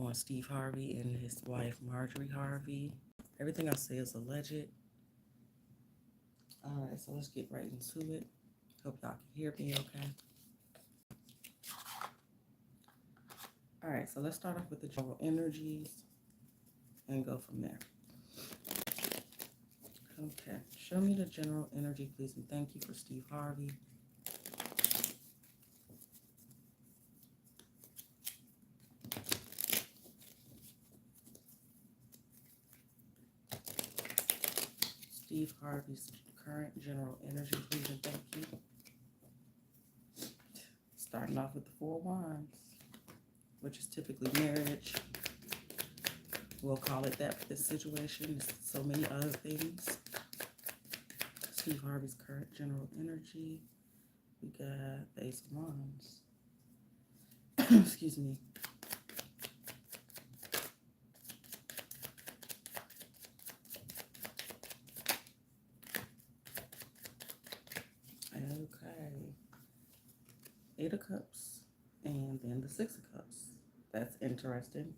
on Steve Harvey and his wife Marjorie Harvey. Everything I say is alleged. Alright, so let's get right into it. Hope y'all can hear me okay. Alright, so let's start off with the general energies and go from there. Okay, show me the general energy, please, and thank you for Steve Harvey. Steve Harvey's current general energy, please, and thank you. Starting off with the Four Wands, which is typically marriage. We'll call it that for this situation. So many other things. Steve Harvey's current general energy. We got the Ace of Wands. Excuse me. Okay. Eight of Cups. And then the Six of Cups. That's interesting.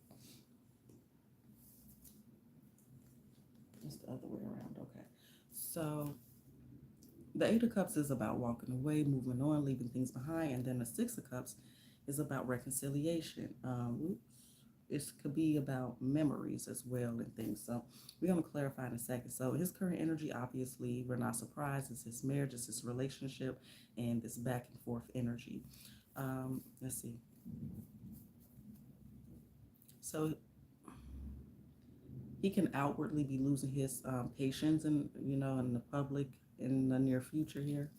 It's the other way around. Okay. So the Eight of Cups is about walking away, moving on, leaving things behind. And then the Six of Cups is about reconciliation. It could be about memories as well and things. So we're going to clarify in a second. So his current energy, obviously, we're not surprised. It's his marriage, it's his relationship, and this back and forth energy. Let's see. So he can outwardly be losing his patience and, in the public in the near future here.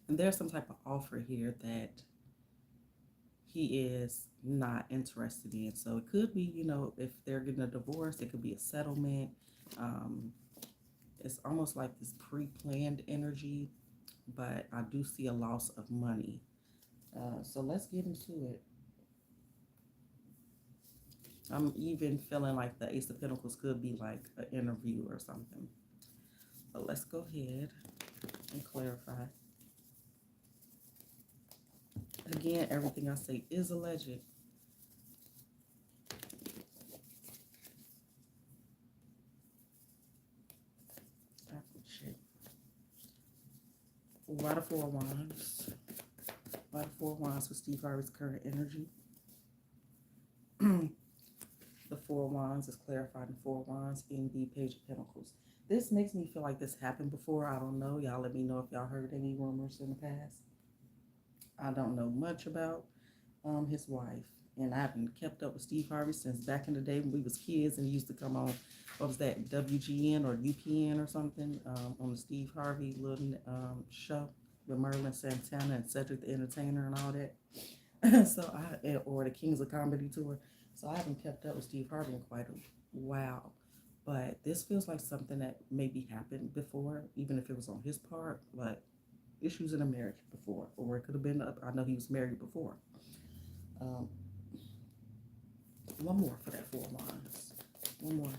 And there's some type of offer here that he is not interested in. So it could be, if they're getting a divorce, it could be a settlement. It's almost like this pre-planned energy, but I do see a loss of money. So let's get into it. I'm even feeling like the Ace of Pentacles could be like an interview or something. But let's go ahead and clarify. Again, everything I say is alleged. Why the Four Wands? Why the Four Wands with Steve Harvey's current energy? The Four Wands is clarified in Four Wands in the Page of Pentacles. This makes me feel like this happened before. I don't know. Y'all let me know if y'all heard any rumors in the past. I don't know much about his wife. And I haven't kept up with Steve Harvey since back in the day when we was kids and he used to come on, what was that, WGN or UPN or something, on the Steve Harvey little show with Merlin Santana and Cedric the Entertainer and all that. So or the Kings of Comedy tour. So I haven't kept up with Steve Harvey in quite a while. But this feels like something that maybe happened before, even if it was on his part, but issues in a marriage before, or it could have been, I know he was married before. One more for that Four Wands. One more.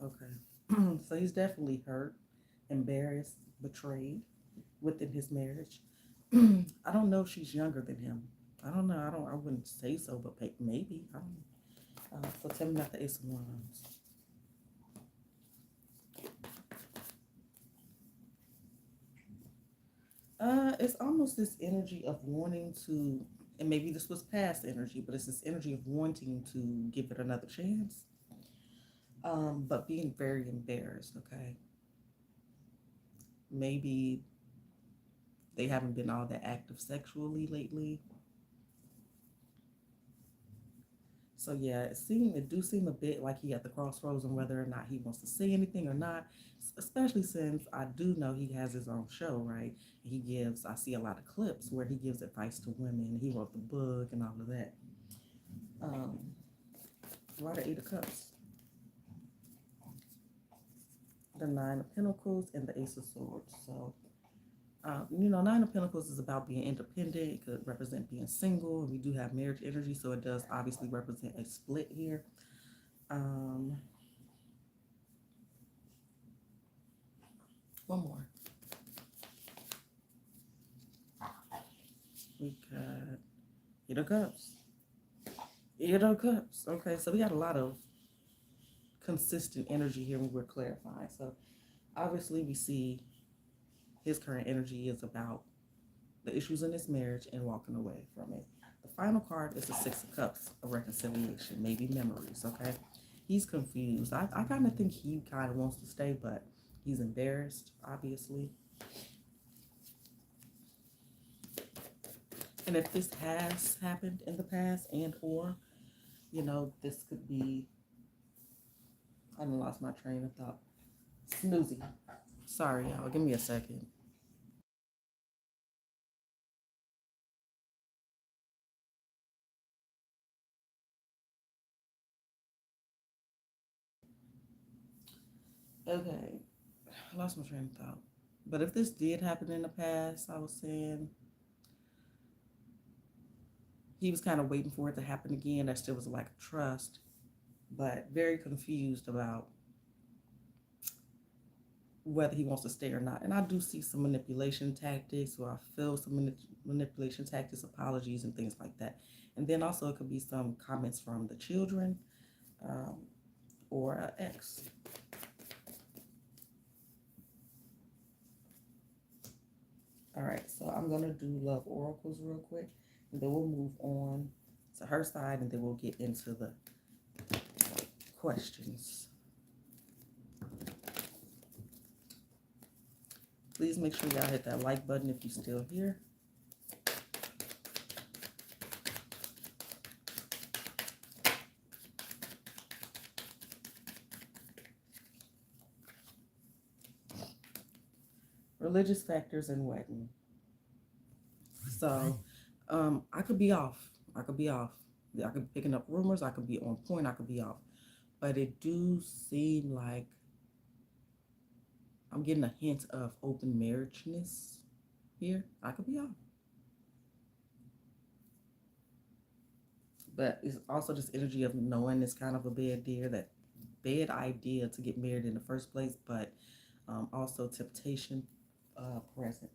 Okay. So he's definitely hurt, embarrassed, betrayed within his marriage. I don't know if she's younger than him. I don't know. I wouldn't say so, but maybe. I don't know. So tell me about the Ace of Wands. It's almost this energy of wanting to, and maybe this was past energy, but it's this energy of wanting to give it another chance. But being very embarrassed, okay? Maybe they haven't been all that active sexually lately. So yeah, it do seem a bit like he at the crossroads on whether or not he wants to say anything or not, especially since I do know he has his own show, right? I see a lot of clips where he gives advice to women. He wrote the book and all of that. Why the Eight of Cups? The Nine of Pentacles and the Ace of Swords. So, Nine of Pentacles is about being independent. It could represent being single. We do have marriage energy, so it does obviously represent a split here. One more. we got Eight of Cups. Eight of Cups. Okay, so we got a lot of consistent energy here when we're clarifying. So obviously we see his current energy is about the issues in his marriage and walking away from it. The final card is the Six of Cups, of reconciliation, maybe memories, okay? He's confused. I kind of think he kind of wants to stay, but he's embarrassed, obviously. And if this has happened in the past and or, you know, this could be, I done lost my train of thought. Snoozy. Sorry, y'all. Give me a second. Okay. I lost my train of thought. But if this did happen in the past, I was saying he was kind of waiting for it to happen again. There still was a lack of trust, but very confused about whether he wants to stay or not. And I do see some manipulation tactics, or I feel some manipulation tactics, apologies, and things like that. And then also it could be some comments from the children um, or an ex. All right, so I'm going to do love oracles real quick, and then we'll move on to her side, and then we'll get into the questions. Please make sure y'all hit that like button if you're still here. Religious factors and wedding. So I could be off. I could be off. I could be picking up rumors. I could be on point. I could be off. But it do seem like I'm getting a hint of open marriageness here. I could be off. But it's also this energy of knowing it's kind of a bad idea to get married in the first place, but also temptation present.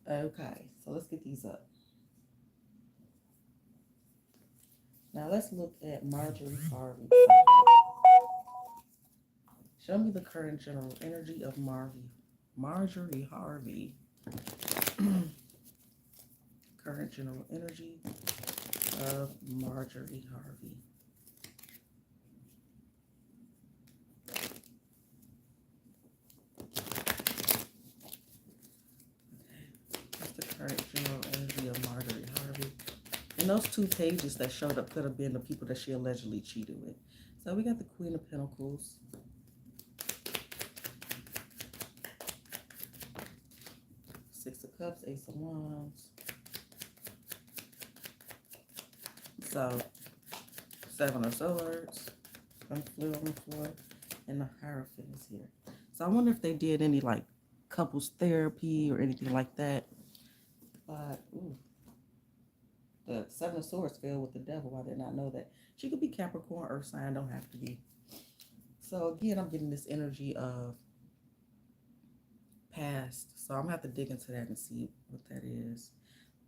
Okay, so let's get these up. Now let's look at Marjorie Harvey. Show me the current general energy of Marjorie Harvey. Current general energy of Marjorie Harvey. That's the current general energy of Marjorie Harvey. And those two pages that showed up could have been the people that she allegedly cheated with. So we got the Queen of Pentacles. Six of Cups, Ace of Wands. So, Seven of Swords, on the floor, and the Hierophant is here. So I wonder if they did any like couples therapy or anything like that. But the Seven of Swords fell with the Devil. I did not know that. She could be Capricorn, Earth sign, don't have to be. So again, I'm getting this energy of past. So I'm gonna have to dig into that and see what that is.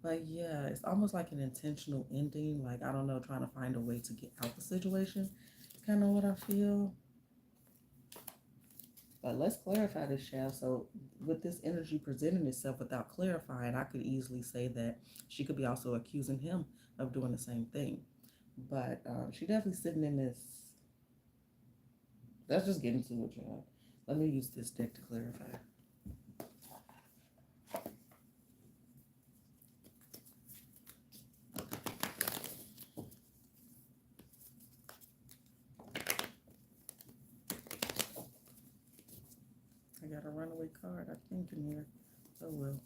But yeah, it's almost like an intentional ending. Like, I don't know, trying to find a way to get out the situation. It's kind of what I feel. But let's clarify this, child. So with this energy presenting itself without clarifying, I could easily say that she could be also accusing him of doing the same thing. But she definitely sitting in this. Let's just get into it, child. Let me use this deck to clarify. I got a runaway card, I think, in here. Oh, well.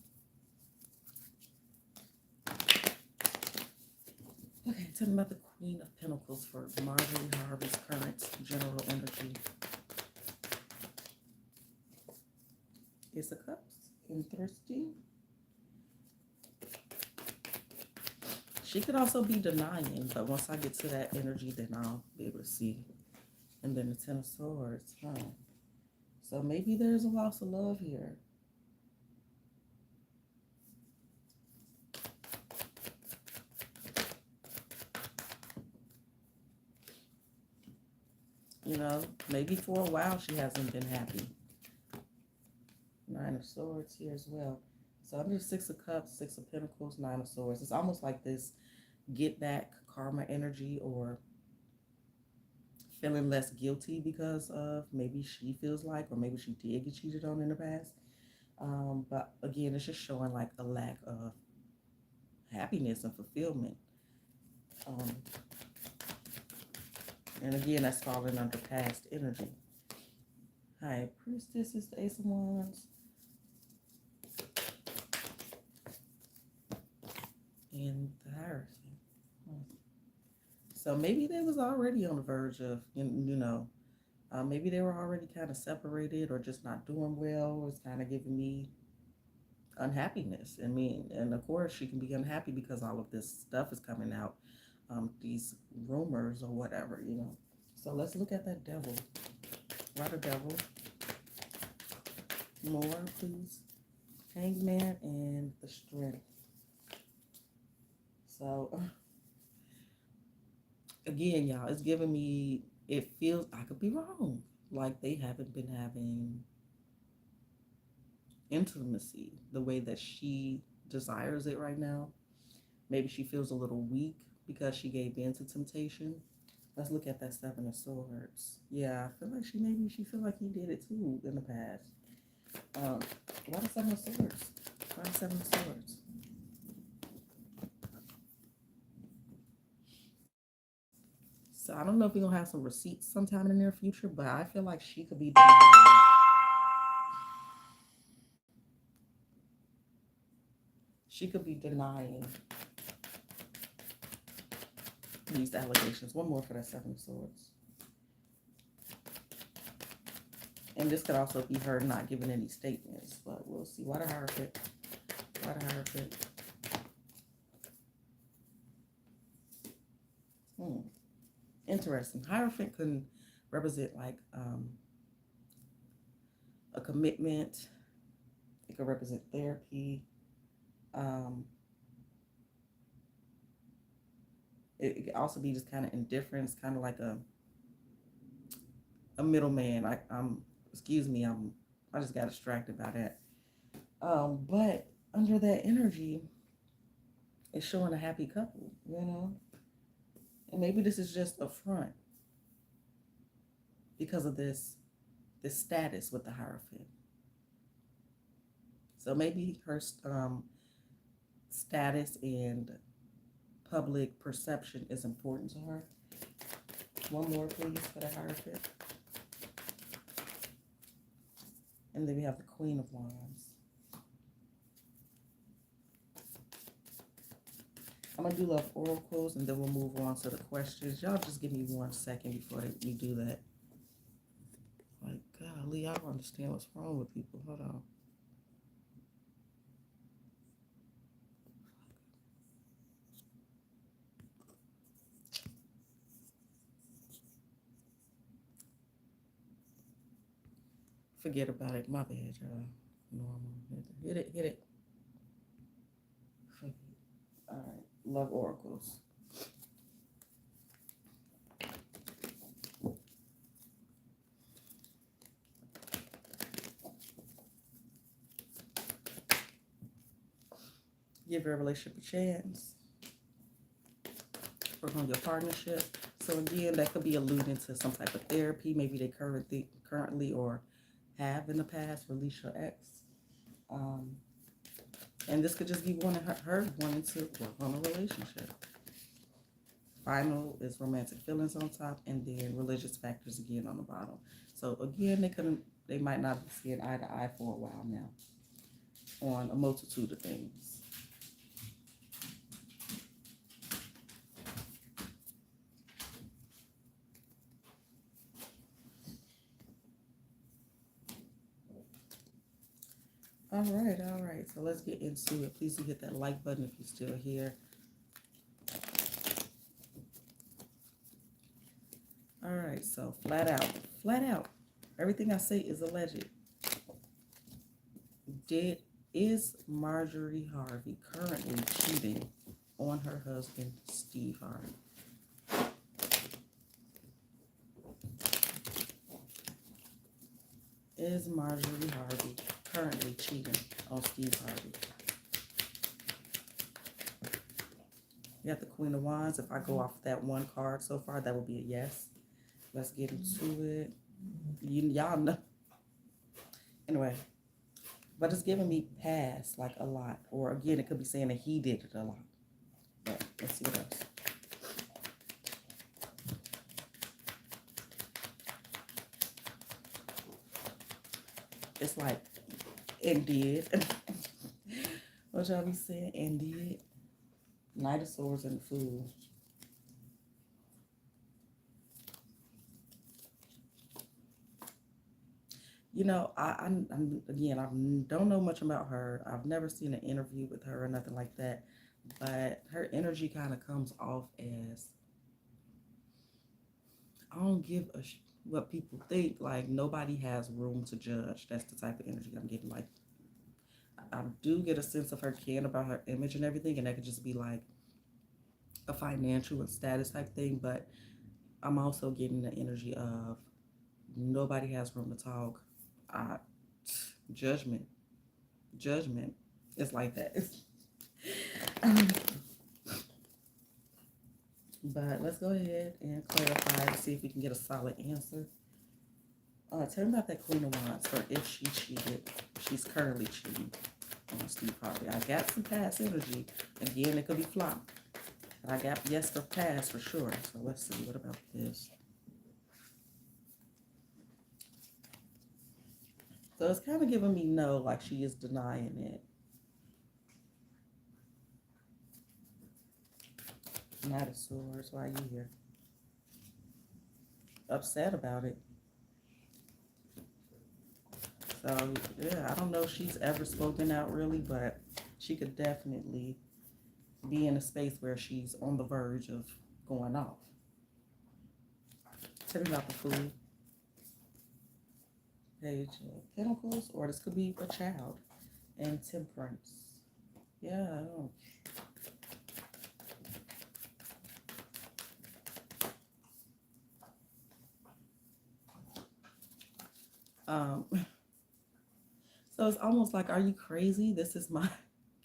Okay, tell me about the Queen of Pentacles for Marjorie Harvey's current general energy. Ace of Cups, interesting. She could also be denying, but once I get to that energy, then I'll be able to see. And then the Ten of Swords, huh? So maybe there's a loss of love here. You know, maybe for a while she hasn't been happy. Nine of Swords here as well. So under Six of Cups, Six of Pentacles, Nine of Swords. It's almost like this get back karma energy, or feeling less guilty because of maybe she feels like, or maybe she did get cheated on in the past. But again, it's just showing like a lack of happiness and fulfillment. Um, and again, that's falling under past energy. High Priestess is the Ace of Wands. And the Hierophant. So maybe they was already on the verge of, maybe they were already kind of separated or just not doing well. It's kind of giving me unhappiness. I mean, and of course she can be unhappy because all of this stuff is coming out, these rumors or whatever. So let's look at that Devil. Why the Devil? More, please. Hangman and the Strength. So, again, y'all, it's giving me, it feels, I could be wrong. Like they haven't been having intimacy the way that she desires it right now. Maybe she feels a little weak because she gave in to temptation. Let's look at that Seven of Swords. Yeah, I feel like she feel like he did it too in the past. Why the Seven of Swords? Why the Seven of Swords? So I don't know if we're gonna have some receipts sometime in the near future, but I feel like she could be denying. She could be denying these allegations. One more for that Seven of Swords. And this could also be her not giving any statements, but we'll see. Why the Hierophant? Why the Hierophant? Interesting. Hierophant can represent like a commitment. It could represent therapy. Um, it could also be just kind of indifference, kind of like a middleman. I just got distracted by that. But under that energy, it's showing a happy couple. And maybe this is just a front because of this status with the Hierophant. So maybe her status and public perception is important to her. One more, please, for the Hierophant. And then we have the Queen of Wands. I'm going to do love oracles, and then we'll move on to the questions. Y'all just give me 1 second before we do that. Like, golly, I don't understand what's wrong with people. Hold on. Forget about it. My bad, y'all. Normal. Hit it. All right. Love oracles. Give your relationship a chance. Work on your partnership. So again, that could be alluding to some type of therapy. Maybe they currently or have in the past released your ex. And this could just be her wanting to work on a relationship. Final is romantic feelings on top, and then religious factors again on the bottom. So again, they might not be seeing eye to eye for a while now on a multitude of things. All right. So let's get into it. Please do hit that like button if you're still here. All right, so flat out. Everything I say is alleged. Is Marjorie Harvey currently cheating on her husband, Steve Harvey? Is Marjorie Harvey currently cheating on Steve Harvey? You got the Queen of Wands. If I go off that one card so far, that would be a yes. Let's get into it. Y'all know. Anyway, but it's giving me past like a lot. Or again, it could be saying that he did it a lot. But let's see what else. It's like, it did. What y'all be saying? And did. Knight of Swords and the Fool. You know, again, I don't know much about her. I've never seen an interview with her or nothing like that. But her energy kind of comes off as, I don't give a what people think. Like, nobody has room to judge. That's the type of energy I'm getting. Like, I do get a sense of her caring about her image and everything, and that could just be like a financial and status type thing. But I'm also getting the energy of nobody has room to talk. Judgment. It's like that. But let's go ahead and clarify to see if we can get a solid answer. Tell me about that Queen of Wands, or if she cheated. She's currently cheating on Steve Harvey. I got some past energy. Again, it could be flop. But I got yes for past for sure. So let's see. What about this? So it's kind of giving me no, like she is denying it. Knight of Swords, why are you here? Upset about it. So, yeah, I don't know if she's ever spoken out really, but she could definitely be in a space where she's on the verge of going off. Tell me about the Fool. Page of Pentacles, or this could be a child. And Temperance. Yeah, I don't. So it's almost like, are you crazy? This is my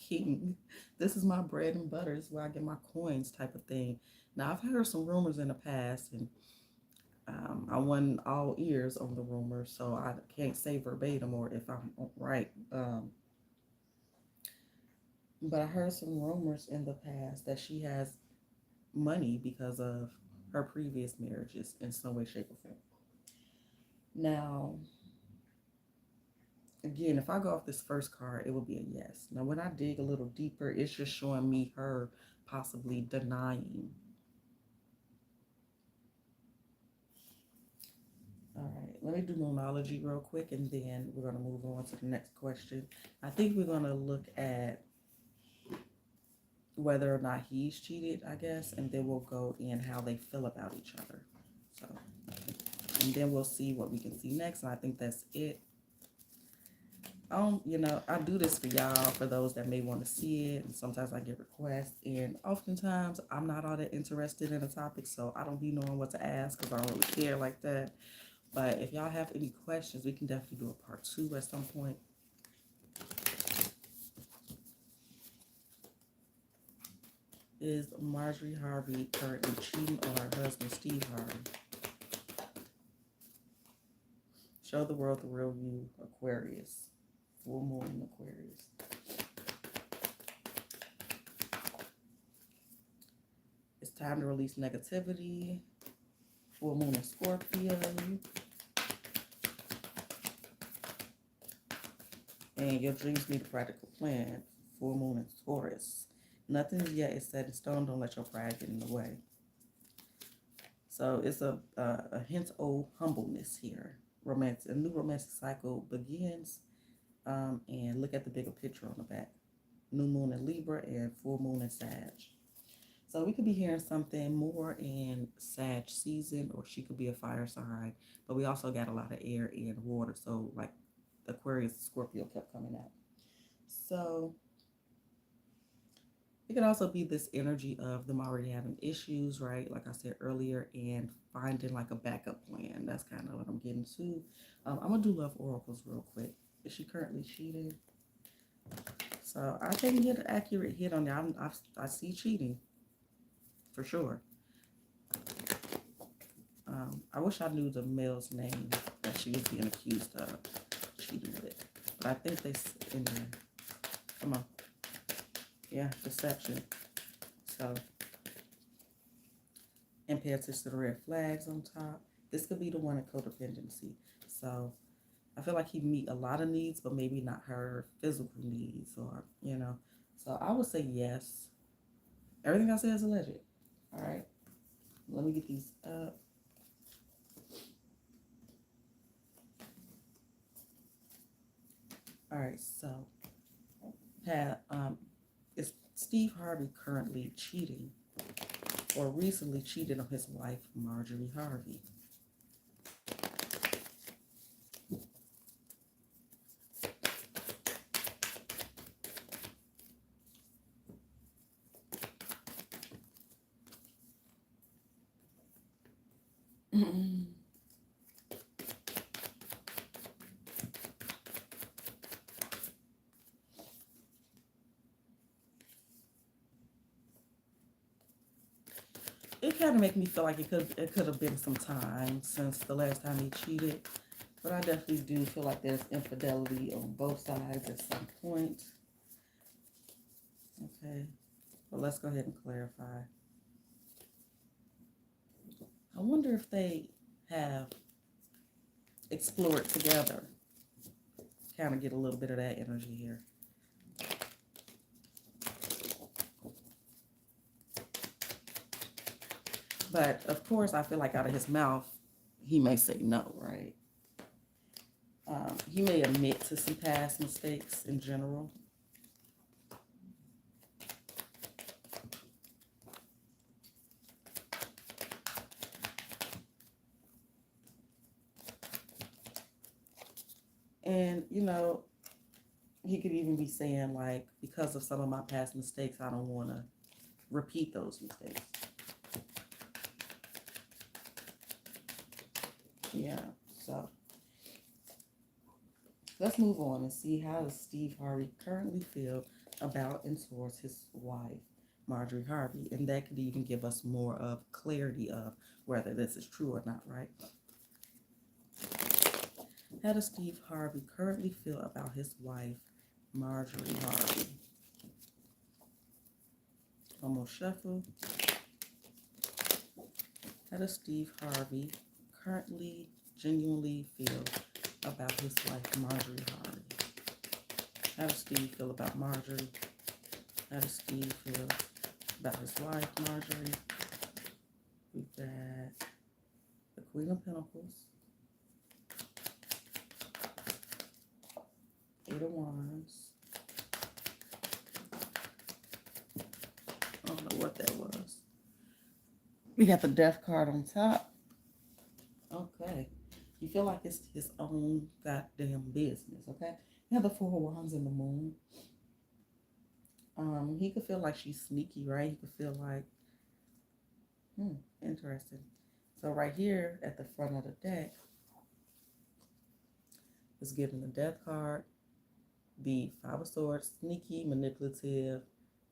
king. This is my bread and butter. This is where I get my coins type of thing. Now, I've heard some rumors in the past, and I wasn't all ears on the rumors, so I can't say verbatim or if I'm right. But I heard some rumors in the past that she has money because of her previous marriages in some way, shape, or form. Now, again, if I go off this first card, it will be a yes. Now, when I dig a little deeper, it's just showing me her possibly denying. All right, let me do numerology real quick, and then we're going to move on to the next question. I think we're going to look at whether or not he's cheated, I guess, and then we'll go in how they feel about each other. So, and then we'll see what we can see next, and I think that's it. You know, I do this for y'all, for those that may want to see it, and sometimes I get requests, and oftentimes I'm not all that interested in a topic, so I don't be knowing what to ask because I don't really care like that. But if y'all have any questions, we can definitely do a part 2 at some point. Is Marjorie Harvey currently cheating on her husband, Steve Harvey? Show the world the real you, Aquarius. Full moon Aquarius. It's time to release negativity. Full moon in Scorpio. And your dreams need a practical plan. Full moon in Taurus. Nothing yet is set in stone. Don't let your pride get in the way. So it's a hint of humbleness here. A new romantic cycle begins. And look at the bigger picture on the back. New moon in Libra and full moon in Sag. So we could be hearing something more in Sag season, or she could be a fire sign. But we also got a lot of air and water. So like Aquarius, Scorpio kept coming out. So It could also be this energy of them already having issues, right? Like I said earlier, and finding like a backup plan. That's kind of what I'm getting to. I'm gonna do love oracles real quick. Is she currently cheating? So I can get an accurate hit on there. I see cheating for sure. I wish I knew the male's name that she was being accused of cheating with, but I think they in there. Come on, yeah, deception. So, and pay attention to the red flags on top. This could be the one in codependency. So I feel like he meet a lot of needs, but maybe not her physical needs, or So I would say yes. Everything I say is alleged. All right. Let me get these up. All right. So, is Steve Harvey currently cheating, or recently cheated on his wife, Marjorie Harvey? It kind of make me feel like it could have been some time since the last time he cheated, but I definitely do feel like there's infidelity on both sides at some point. Okay, but let's go ahead and clarify. I wonder if they have explored together. Kind of get a little bit of that energy here. But of course, I feel like out of his mouth, he may say no, right? He may admit to some past mistakes in general. And, he could even be saying, like, because of some of my past mistakes, I don't want to repeat those mistakes. Yeah, so let's move on and see how does Steve Harvey currently feel about and towards his wife, Marjorie Harvey. And that could even give us more of clarity of whether this is true or not, right? How does Steve Harvey currently feel about his wife, Marjorie Harvey? Almost shuffle. How does Steve Harvey currently genuinely feel about his wife, Marjorie Harvey? How does Steve feel about Marjorie? How does Steve feel about his wife, Marjorie? We've got the Queen of Pentacles, Eight of Wands. I don't know what that was. We got the Death card on top. Okay. You feel like it's his own goddamn business, okay? You have the Four of Wands and the Moon. He could feel like she's sneaky, right? He could feel like, interesting. So right here at the front of the deck is given the Death card, the Five of Swords, sneaky, manipulative,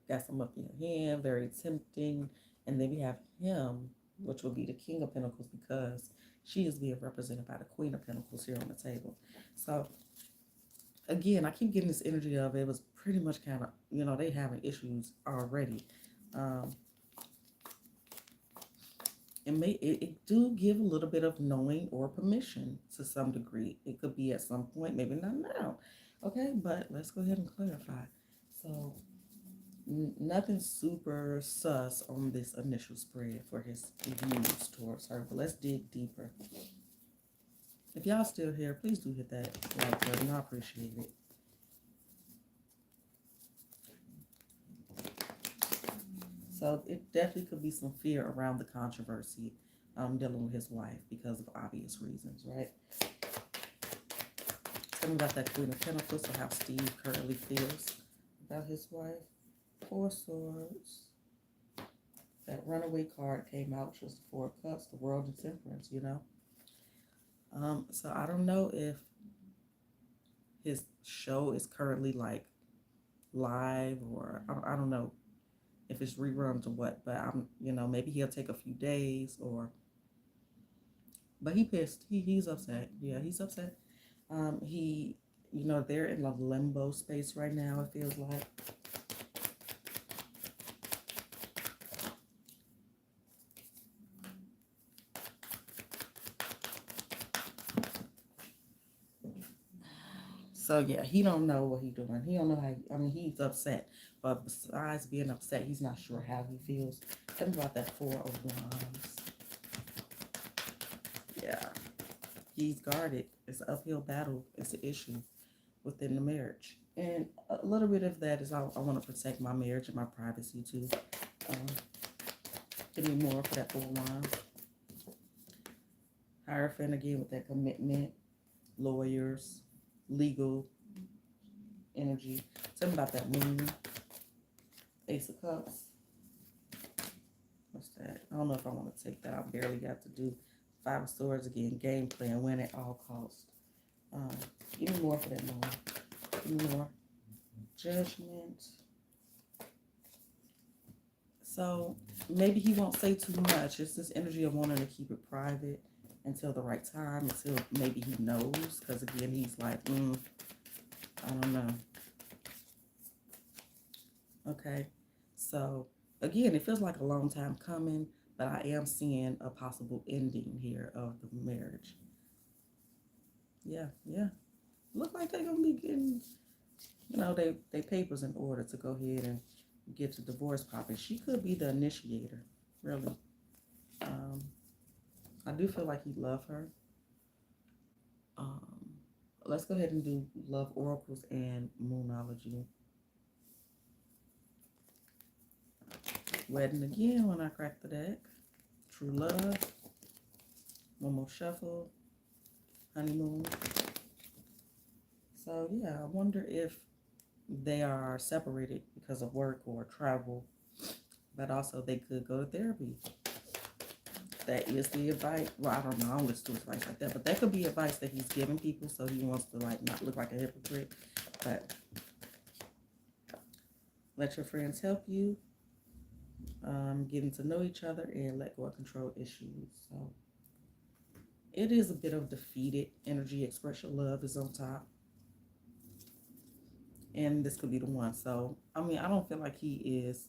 got some up in your hand, very tempting. And then we have him, which will be the King of Pentacles, because she is being represented by the Queen of Pentacles here on the table. So again, I keep getting this energy of it was pretty much kind of, they having issues already. It do give a little bit of knowing or permission to some degree. It could be at some point, maybe not now. Okay, but let's go ahead and clarify. So nothing super sus on this initial spread for his views towards her, but let's dig deeper. If y'all still here, please do hit that like button. I appreciate it. So it definitely could be some fear around the controversy dealing with his wife because of obvious reasons, right? Tell me about that Queen of Pentacles, or how Steve currently feels about his wife. Four Swords. That runaway card came out, which was the Four of Cups, the World of Temperance, you know. So I don't know if his show is currently like live, or I don't know if it's reruns or what, but maybe he'll take a few days, or but he pissed. He's upset. Yeah, he's upset. He they're in a limbo space right now, it feels like. So yeah, he don't know what he's doing. He don't know how. He's upset, but besides being upset, he's not sure how he feels. Tell me about that Four of Wands. Yeah, he's guarded. It's an uphill battle. It's an issue within the marriage, and a little bit of that is I want to protect my marriage and my privacy too. Um, Give me more for that Four of Wands. Hierophant again with that commitment, lawyers, legal energy. Tell me about that Moon. Ace of Cups. What's that? I don't know if I want to take that. I barely got to do Five of Swords again. Game plan, win at all costs. Give me more for that Moon. Give me more. Judgment. So maybe he won't say too much. It's this energy of wanting to keep it private until the right time, until maybe he knows. Because again, he's like, I don't know. Okay, so again, it feels like a long time coming, but I am seeing a possible ending here of the marriage. Yeah, yeah. Look like they're gonna be getting, they papers in order to go ahead and get the divorce popping. She could be the initiator, really. Um, I do feel like he love her. Um, let's go ahead and do love oracles and moonology. Wedding again when I crack the deck. True love. One more shuffle. Honeymoon. So yeah, I wonder if they are separated because of work or travel, but also they could go to therapy. That is the advice. Well, I don't know. I don't listen to advice like that, but that could be advice that he's giving people, so he wants to like not look like a hypocrite. But let your friends help you, getting to know each other, and let go of control issues. So it is a bit of defeated energy. Express your love is on top, and this could be the one. So I don't feel like he is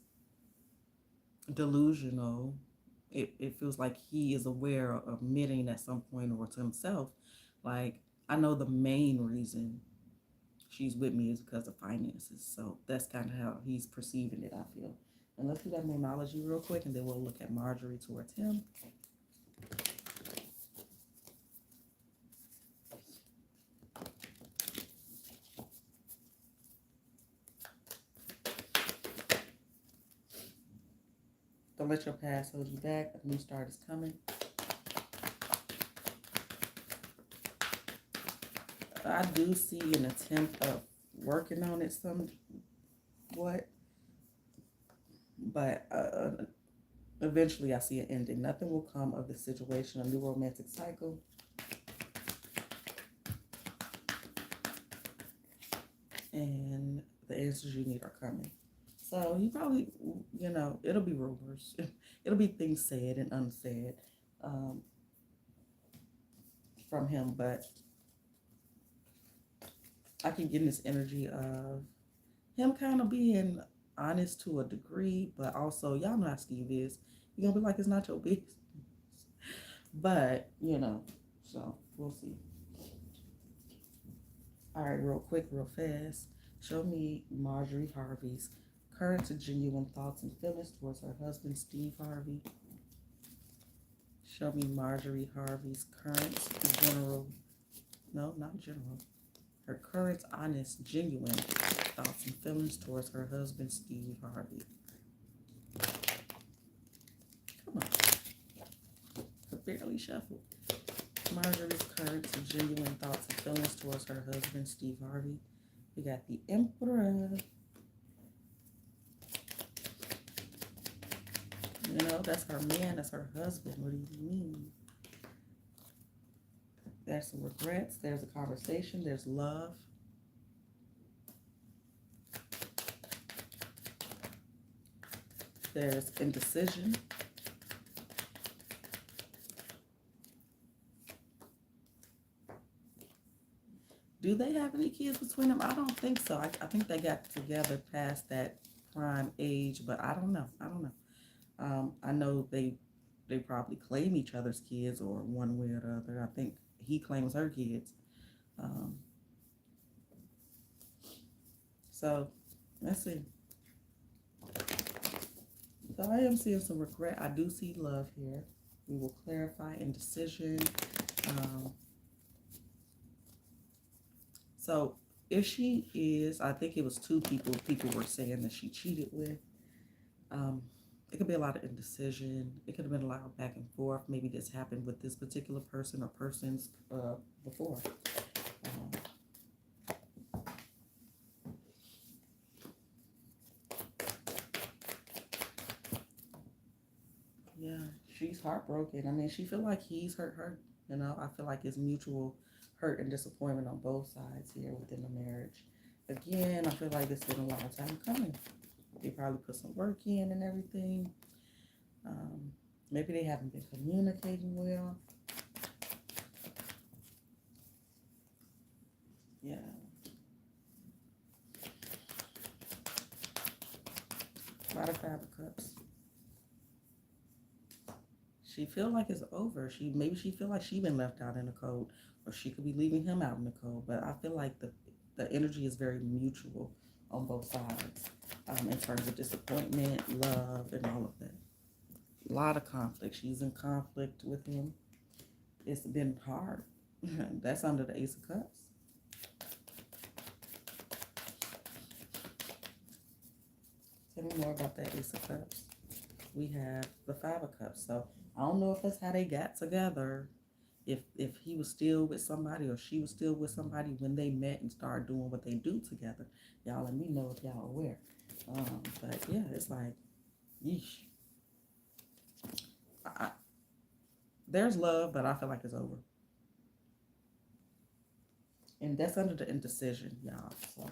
delusional. It feels like he is aware of admitting at some point or to himself, like, I know the main reason she's with me is because of finances. So that's kind of how he's perceiving it, I feel. And let's do that moonology real quick, and then we'll look at Marjorie towards him. Don't let your past hold you back. A new start is coming. I do see an attempt of working on it somewhat, but eventually I see an ending. Nothing will come of the situation. A new romantic cycle. And the answers you need are coming. So he probably, it'll be rumors. It'll be things said and unsaid from him, but I can get in this energy of him kind of being honest to a degree, but also, y'all know how Steve is. You're going to be like, it's not your business. But, so we'll see. All right, real quick, real fast. Show me Marjorie Harvey's current and genuine thoughts and feelings towards her husband, Steve Harvey. Show me Marjorie Harvey's current her current, honest, genuine thoughts and feelings towards her husband, Steve Harvey. Come on. I barely shuffled. Marjorie's current and genuine thoughts and feelings towards her husband, Steve Harvey. We got the Emperor. You know, that's her man, that's her husband. What do you mean? There's some regrets, there's a conversation, there's love. There's indecision. Do they have any kids between them? I don't think so. I think they got together past that prime age, but I don't know. I don't know. I know they probably claim each other's kids or one way or the other. I think he claims her kids. Um, so let's see. So I am seeing some regret. I do see love here. We will clarify indecision. Um, so if she is, I think it was two people were saying that she cheated with. Um, it could be a lot of indecision. It could have been a lot of back and forth. Maybe this happened with this particular person or persons before. Um, yeah, she's heartbroken. I mean, she feel like he's hurt her. You know, I feel like it's mutual hurt and disappointment on both sides here within the marriage. Again, I feel like it's been a long time coming. They probably put some work in and everything. Um, Maybe they haven't been communicating well. Yeah. A lot of Five of Cups. She feel like it's over. Maybe she feel like she been left out in the cold, or she could be leaving him out in the cold. But I feel like the energy is very mutual on both sides, in terms of disappointment, love, and all of that. A lot of conflict. She's in conflict with him. It's been hard. That's under the Ace of Cups. Tell me more about that Ace of Cups. We have the Five of Cups. So I don't know if that's how they got together. If he was still with somebody or she was still with somebody when they met and started doing what they do together. Y'all let me know if y'all aware. But yeah, it's like, yeesh. There's love, but I feel like it's over. And that's under the indecision, y'all. So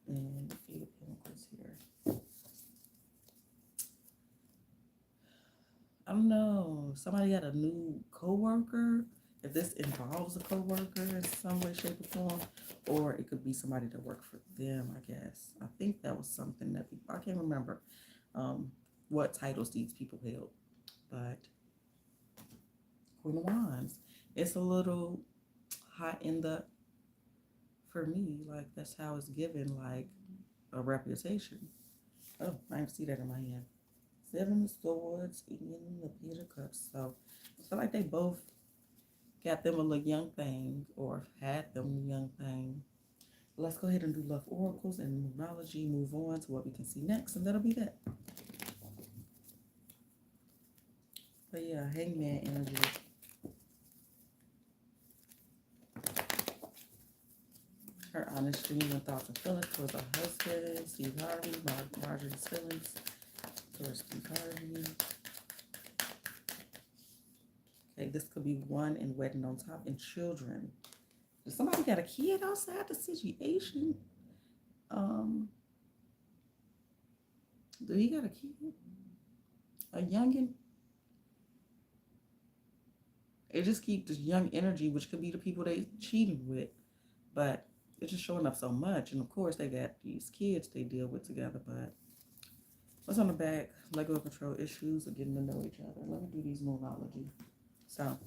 and Eight of Pentacles here. I don't know. Somebody got a new coworker. If this involves a coworker in some way, shape, or form, or it could be somebody that worked for them, I guess. I think that was something that people, I can't remember what titles these people held, but Queen of Wands. It's a little hot in the, for me, like that's how it's given, like a reputation. Oh, I didn't see that in my hand. Seven of Swords and the Page of Cups. So I feel like they both got them a little young thing or had them a young thing. Let's go ahead and do love oracles and numerology. Move on to what we can see next, and that'll be that. But yeah, Hangman energy. Her honest genuine thoughts and feelings towards her husband, Steve Harvey, Marjorie's feelings towards Steve Harvey. Okay, this could be one and wedding on top and children. Does somebody got a kid outside the situation? Do he got a kid? A youngin'? It just keeps this young energy, which could be the people they cheating with, but it's just showing up so much. And of course, they got these kids they deal with together. But what's on the back? Lego control issues or getting to know each other. Let me do these numerology. So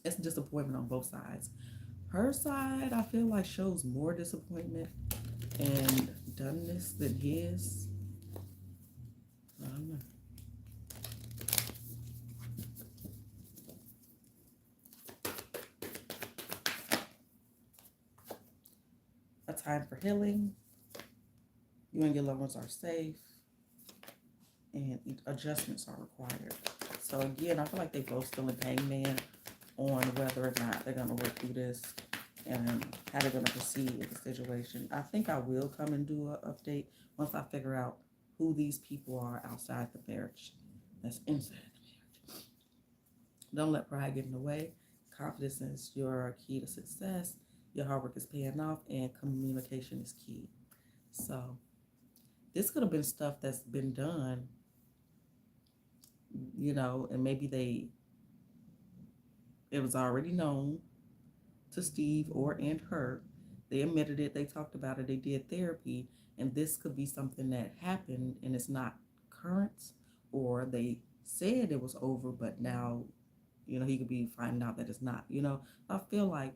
it's disappointment on both sides. Her side, I feel like, shows more disappointment and doneness than his. I don't know. A time for healing. You and your loved ones are safe. And adjustments are required. So again, I feel like they both still in hangman on whether or not they're going to work through this. and how they're going to proceed with the situation. I think I will come and do an update once I figure out who these people are outside the marriage that's inside the marriage. Don't let pride get in the way. Confidence is your key to success. Your hard work is paying off, and communication is key. So this could have been stuff that's been done, and maybe it was already known to Steve or and her. They admitted it, they talked about it, they did therapy, and this could be something that happened and it's not current, or they said it was over, but now, he could be finding out that it's not. I feel like,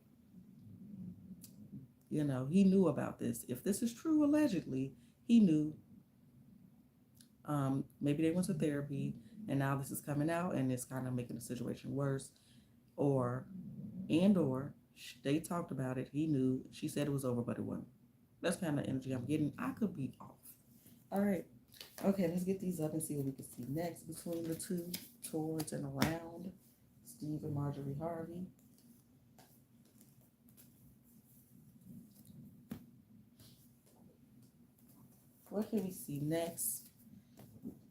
he knew about this. If this is true, allegedly, he knew. Maybe they went to therapy and now this is coming out and it's kind of making the situation worse, or they talked about it, he knew, she said it was over, but it wasn't. That's kind of energy I'm getting. I could be off. All right. Okay, let's get these up and see what we can see next between the two, towards and around Steve and Marjorie Harvey. What can we see next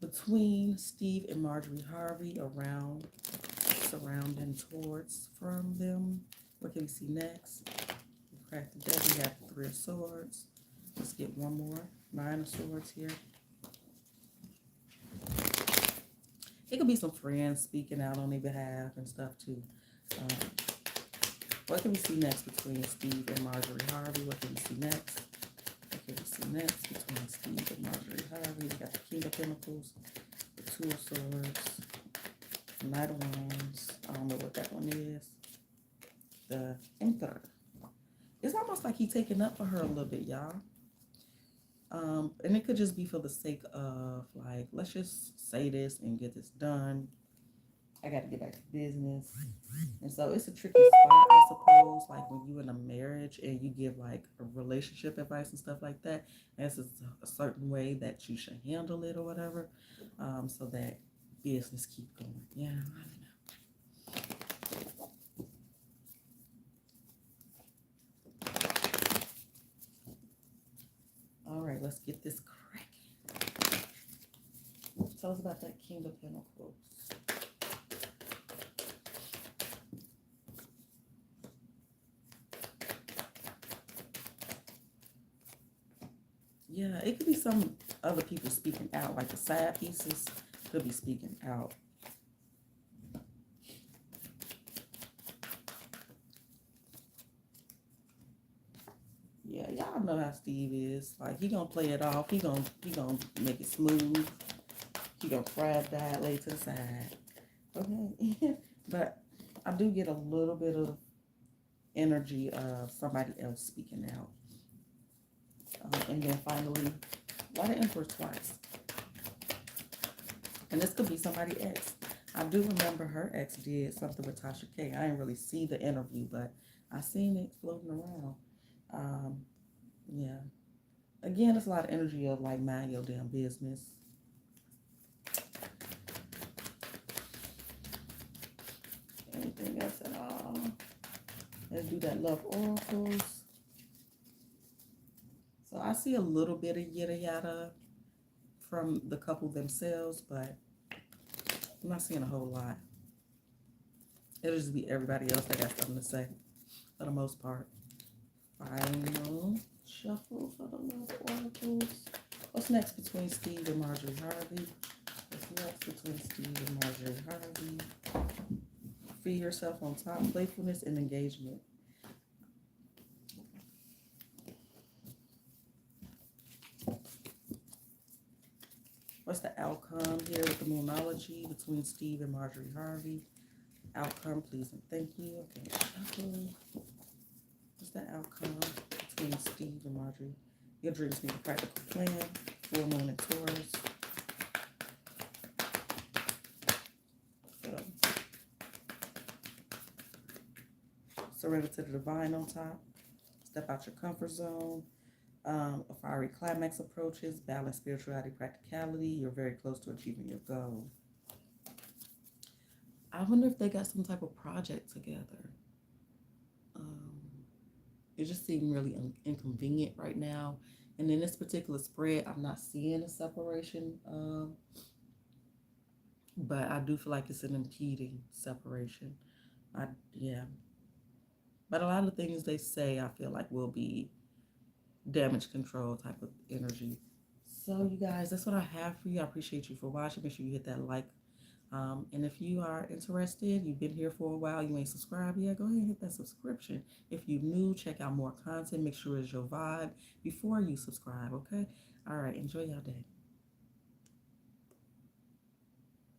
between Steve and Marjorie Harvey, around, surrounding, towards, from them? What can we see next? We cracked the deck. We have the Three of Swords. Let's get one more. Nine of Swords here. It could be some friends speaking out on their behalf and stuff too. What can we see next between Steve and Marjorie Harvey? What can we see next? What can we see next between Steve and Marjorie Harvey? We got the King of Pentacles, the Two of Swords, the Knight of Wands. I don't know what that one is. The Emperor. It's almost like he's taking up for her a little bit, y'all. And it could just be for the sake of, like, let's just say this and get this done. I got to get back to business. And so it's a tricky spot, I suppose, like when you're in a marriage and you give like a relationship advice and stuff like that. There's a certain way that you should handle it or whatever, so that business keep going. Yeah, I don't know. All right, let's get this cracking. Tell us about that King of Pentacles. Yeah, it could be some other people speaking out, like the side pieces could be speaking out. Yeah, y'all know how Steve is. Like, he gonna play it off. He gonna make it smooth. He gonna crab that, lay to the side. Okay, but I do get a little bit of energy of somebody else speaking out. And then finally, why the Emperor twice? And this could be somebody ex. I do remember her ex did something with Tasha K. I didn't really see the interview, but I seen it floating around. Yeah. Again, it's a lot of energy of like, mind your damn business. Anything else at all? Let's do that love oracles. So I see a little bit of yada yada from the couple themselves, but I'm not seeing a whole lot. It'll just be everybody else that got something to say for the most part. Final shuffle for the love oracles. What's next between Steve and Marjorie Harvey? What's next between Steve and Marjorie Harvey? Free yourself on top. Playfulness and engagement. What's the outcome here with the Moonology between Steve and Marjorie Harvey? Outcome, please and thank you. Okay, shuffle. What's the outcome between Steve and Marjorie? Your dreams need a practical plan. Full moon and Taurus. Surrender to the divine on top. Step out your comfort zone. A fiery climax approaches. Balance spirituality, practicality. You're very close to achieving your goal. I wonder if they got some type of project together. It just seemed really inconvenient right now. And in this particular spread, I'm not seeing a separation, but I do feel like it's an impeding separation. I Yeah, but a lot of things they say I feel like will be damage control type of energy. So you guys, that's what I have for you. I appreciate you for watching. Make sure you hit that like. And if you are interested, you've been here for a while, you ain't subscribed yet, go ahead and hit that subscription. If you're new, check out more content. Make sure it's your vibe before you subscribe, okay? All right, enjoy your day.